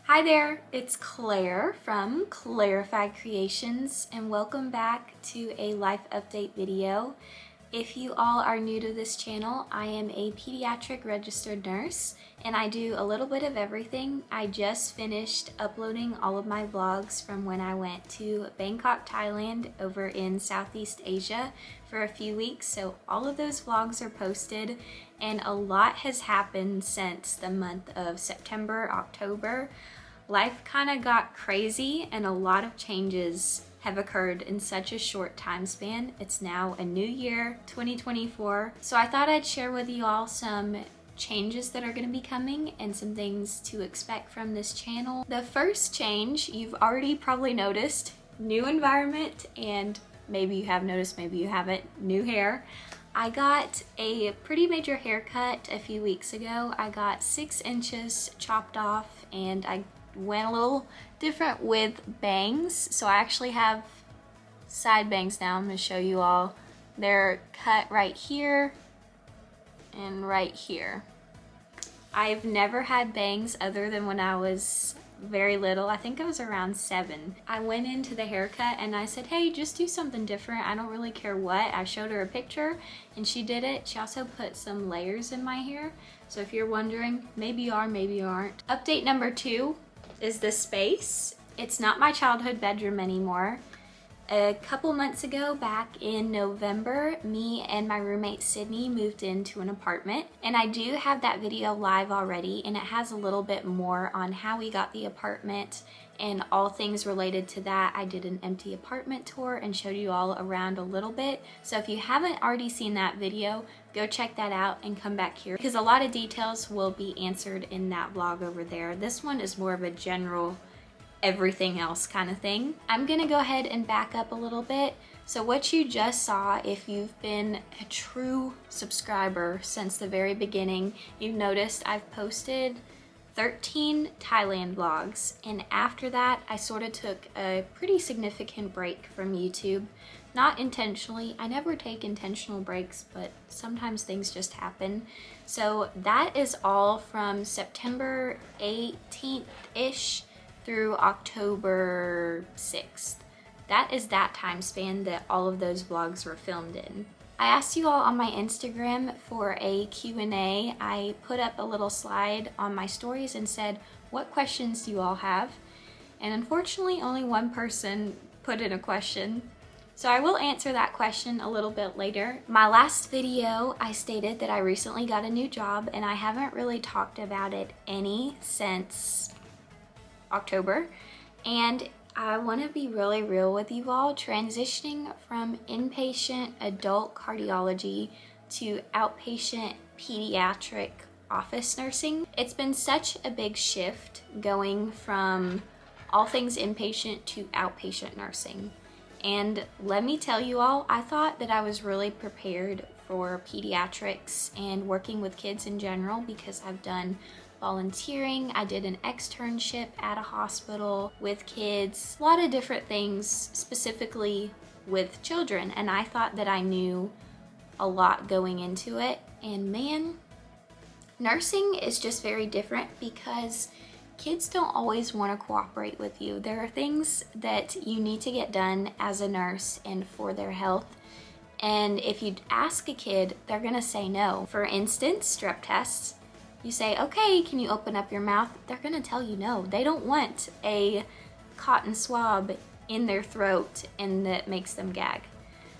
Hi there, it's Claire from Clairified Creations and welcome back to a life update video. If you all are new to this channel, I am a pediatric registered nurse and I do a little bit of everything. I just finished uploading all of my vlogs from when I went to Bangkok, Thailand over in Southeast Asia for a few weeks. So all of those vlogs are posted and a lot has happened since the month of September, October. Life kind of got crazy and a lot of changes have occurred in such a short time span. It's now a new year, 2024. So I thought I'd share with you all some changes that are going to be coming and some things to expect from this channel. The first change you've already probably noticed, new environment, and maybe you have noticed, maybe you haven't, new hair. I got a pretty major haircut a few weeks ago. I got 6 inches chopped off and I went a little different with bangs. So I actually have side bangs now. I'm going to show you all. They're cut right here and right here. I've never had bangs other than when I was very little. I think I was around 7. I went into the haircut and I said, hey, just do something different. I don't really care what. I showed her a picture and she did it. She also put some layers in my hair. So if you're wondering, maybe you are, maybe you aren't. Update number 2 is the space. It's not my childhood bedroom anymore. A couple months ago, back in November, me and my roommate Sydney moved into an apartment, and I do have that video live already, and it has a little bit more on how we got the apartment and all things related to that. I did an empty apartment tour and showed you all around a little bit. So if you haven't already seen that video, go check that out and come back here because a lot of details will be answered in that vlog over there. This one is more of a general everything else kind of thing. I'm gonna go ahead and back up a little bit. So what you just saw, if you've been a true subscriber since the very beginning, you've noticed I've posted 13 Thailand vlogs, and after that I sort of took a pretty significant break from YouTube. Not intentionally, I never take intentional breaks, but sometimes things just happen. So that is all from September 18th-ish through October 6th. That is that time span that all of those vlogs were filmed in. I asked you all on my Instagram for a Q&A. I put up a little slide on my stories and said, what questions do you all have? And unfortunately, only one person put in a question. So I will answer that question a little bit later. My last video, I stated that I recently got a new job and I haven't really talked about it any since October, and I want to be really real with you all. Transitioning from inpatient adult cardiology to outpatient pediatric office nursing, it's been such a big shift going from all things inpatient to outpatient nursing. And let me tell you all, I thought that I was really prepared for pediatrics and working with kids in general because I've done volunteering, I did an externship at a hospital with kids, a lot of different things specifically with children, and I thought that I knew a lot going into it. And man, nursing is just very different because kids don't always want to cooperate with you. There are things that you need to get done as a nurse and for their health, and if you ask a kid, they're gonna say no. For instance, strep tests. You say, okay, can you open up your mouth? They're gonna tell you no. They don't want a cotton swab in their throat and that makes them gag.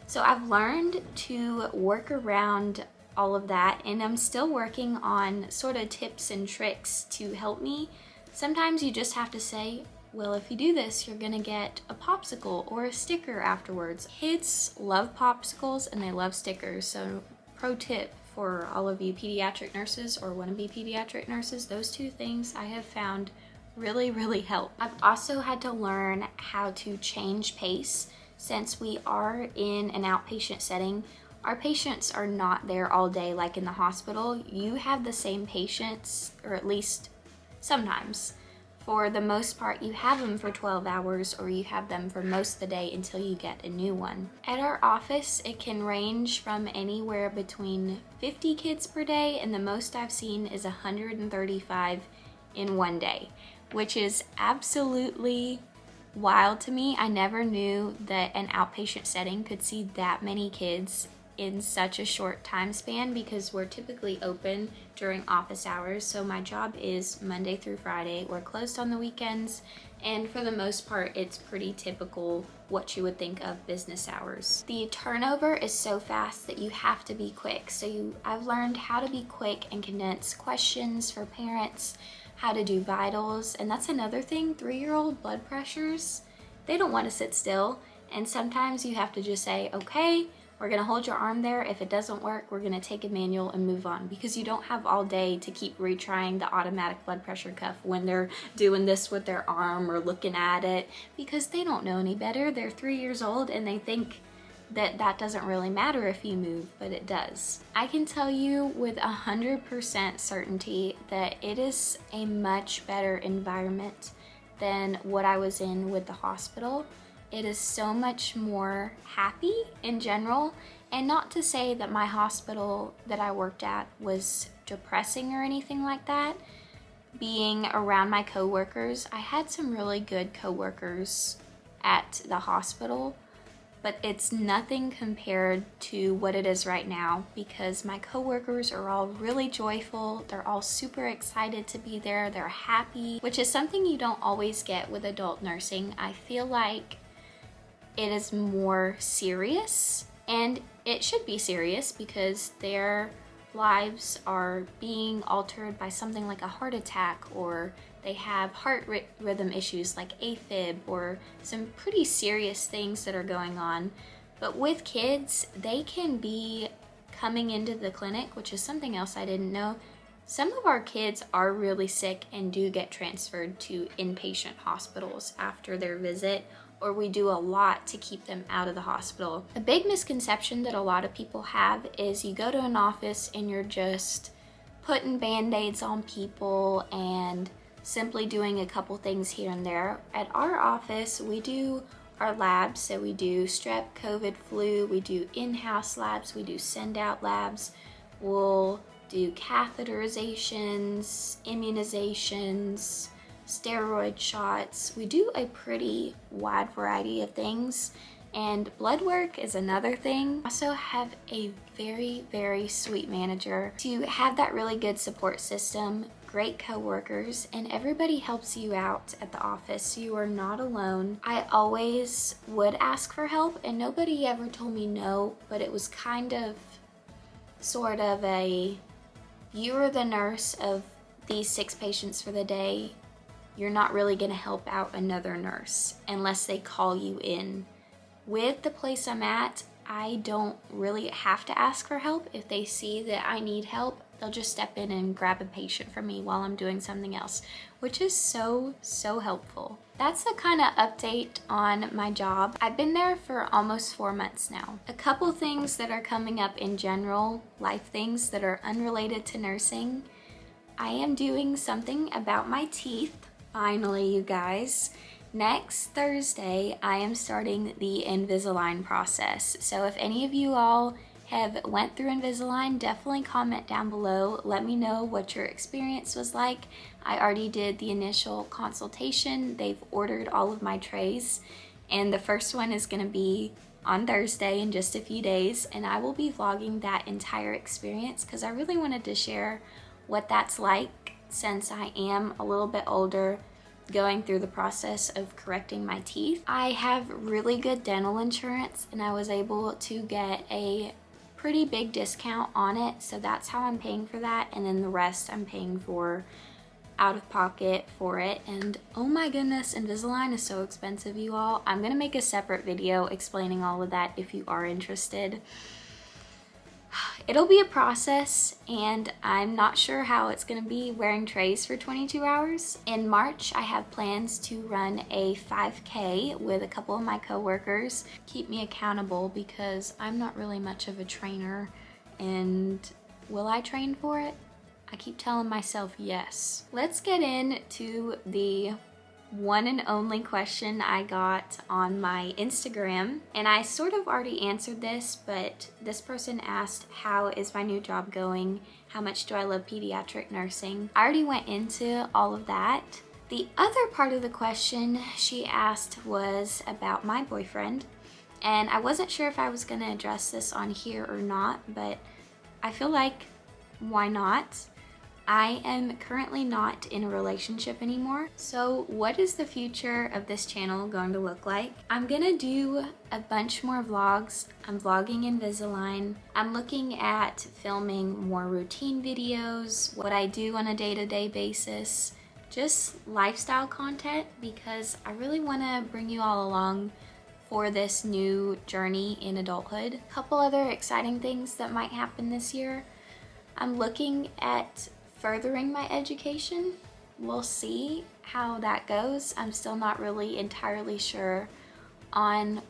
So I've learned to work around all of that, and I'm still working on sort of tips and tricks to help me. Sometimes you just have to say, well, if you do this, you're gonna get a popsicle or a sticker afterwards. Kids love popsicles and they love stickers, so pro tip for all of you pediatric nurses or wannabe pediatric nurses, those two things I have found really help. I've also had to learn how to change pace since we are in an outpatient setting. Our patients are not there all day like in the hospital. You have the same patients, or at least sometimes. For the most part, you have them for 12 hours or you have them for most of the day until you get a new one. At our office, it can range from anywhere between 50 kids per day, and the most I've seen is 135 in one day. which is absolutely wild to me. I never knew that an outpatient setting could see that many kids in such a short time span, because we're typically open during office hours. So my job is Monday through Friday. We're closed on the weekends, and for the most part, it's pretty typical what you would think of business hours. The turnover is so fast that you have to be quick. So I've learned how to be quick and condense questions for parents, how to do vitals, and that's another thing. 3-year-old blood pressures, they don't want to sit still, and sometimes you have to just say, okay, we're gonna hold your arm there. If it doesn't work, we're gonna take a manual and move on, because you don't have all day to keep retrying the automatic blood pressure cuff when they're doing this with their arm or looking at it, because they don't know any better. They're 3 years old and they think that that doesn't really matter if you move, but it does. I can tell you with 100% certainty that it is a much better environment than what I was in with the hospital. It is so much more happy in general, and not to say that my hospital that I worked at was depressing or anything like that. Being around my coworkers, I had some really good coworkers at the hospital, but it's nothing compared to what it is right now, because my coworkers are all really joyful. They're all super excited to be there. They're happy, which is something you don't always get with adult nursing. I feel like it is more serious, and it should be serious because their lives are being altered by something like a heart attack, or they have heart rhythm issues like AFib, or some pretty serious things that are going on. But with kids, they can be coming into the clinic, which is something else I didn't know. Some of our kids are really sick and do get transferred to inpatient hospitals after their visit, or we do a lot to keep them out of the hospital. A big misconception that a lot of people have is you go to an office and you're just putting band-aids on people and simply doing a couple things here and there. At our office, we do our labs, so we do strep, COVID, flu, we do in-house labs, we do send-out labs, we'll do catheterizations, immunizations, steroid shots. We do a pretty wide variety of things, and blood work is another thing. I also have a very, very sweet manager. To have that really good support system, great coworkers, and everybody helps you out at the office. You are not alone. I always would ask for help, and nobody ever told me no, but it was kind of sort of a, you're the nurse of these 6 patients for the day. You're not really gonna help out another nurse unless they call you in. With the place I'm at, I don't really have to ask for help. If they see that I need help, they'll just step in and grab a patient for me while I'm doing something else, which is so, so helpful. That's the kind of update on my job. I've been there for almost 4 months now. A couple things that are coming up in general, life things that are unrelated to nursing. I am doing something about my teeth. Finally, you guys. Next Thursday, I am starting the Invisalign process. So if any of you all have went through Invisalign, definitely comment down below. Let me know what your experience was like. I already did the initial consultation. They've ordered all of my trays, and the first one is gonna be on Thursday in just a few days, and I will be vlogging that entire experience because I really wanted to share what that's like, since I am a little bit older, going through the process of correcting my teeth. I have really good dental insurance, and I was able to get a pretty big discount on it, so that's how I'm paying for that, and then the rest I'm paying for out of pocket for it. And oh my goodness, Invisalign is so expensive, you all. I'm gonna make a separate video explaining all of that if you are interested. It'll be a process, and I'm not sure how it's gonna be wearing trays for 22 hours. In March, I have plans to run a 5K with a couple of my coworkers. Keep me accountable because I'm not really much of a trainer, and will I train for it? I keep telling myself yes. Let's get into the one and only question I got on my Instagram, and I sort of already answered this, but this person asked, how is my new job going? How much do I love pediatric nursing? I already went into all of that. The other part of the question she asked was about my boyfriend, and I wasn't sure if I was going to address this on here or not, but I feel like why not? I am currently not in a relationship anymore. So what is the future of this channel going to look like? I'm gonna do a bunch more vlogs. I'm vlogging Invisalign. I'm looking at filming more routine videos, what I do on a day-to-day basis, just lifestyle content, because I really wanna bring you all along for this new journey in adulthood. A couple other exciting things that might happen this year. I'm looking at furthering my education. We'll see how that goes. I'm still not really entirely sure on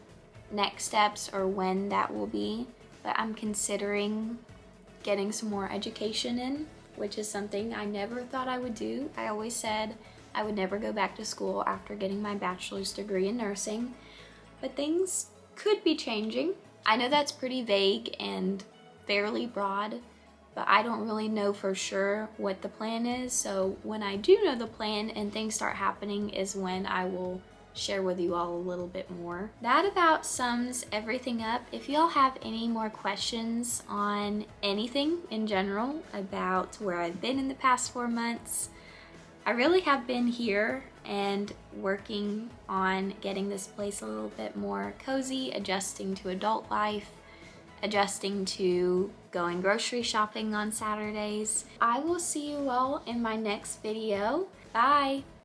next steps or when that will be, but I'm considering getting some more education in, which is something I never thought I would do. I always said I would never go back to school after getting my bachelor's degree in nursing, but things could be changing. I know that's pretty vague and fairly broad, but I don't really know for sure what the plan is. So when I do know the plan and things start happening is when I will share with you all a little bit more. That about sums everything up. If y'all have any more questions on anything in general about where I've been in the past 4 months, I really have been here and working on getting this place a little bit more cozy, adjusting to adult life, adjusting to going grocery shopping on Saturdays. I will see you all in my next video. Bye!